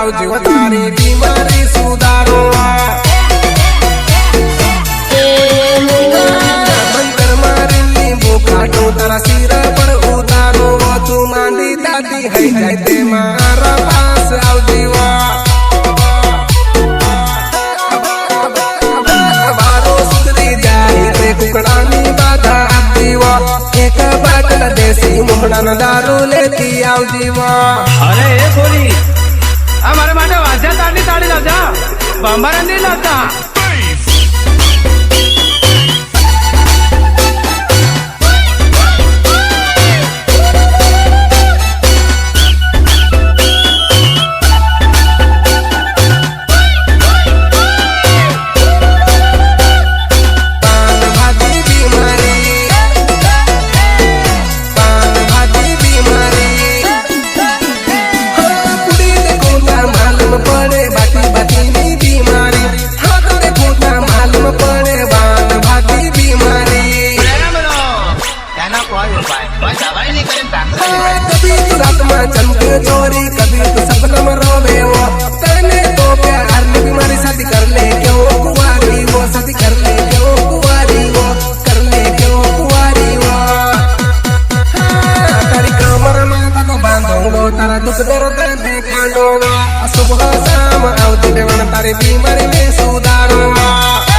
આવજો તારી બીમારી સુધારો બંદર મારી ભૂખાટો તારા સિર પર ઉતારો તું માંડી દાદી હઈ જાય તે મારા પાસ આવજી વારો સુધરી જાય તે કુકડાની બાધા આપતી एक बाटल देसी मुमड़न दारू लेती आवजी अरे ए थोड़ी हमारे माटे वाजा ताड़ी ताड़ी लाजा बम्बर नहीं लाता चमके चोरी कभी तो सपना में रोवे वो करने तो प्यार ने बीमारी शादी कर ले क्यों कुंवारी वो शादी कर ले क्यों कुंवारी वो कर ले क्यों कुंवारी वो तारी कमर में तो बांधूंगा तारा दुख दर्द में कांडूंगा सुबह शाम आवती देवन तारी बीमारी में सुधारूंगा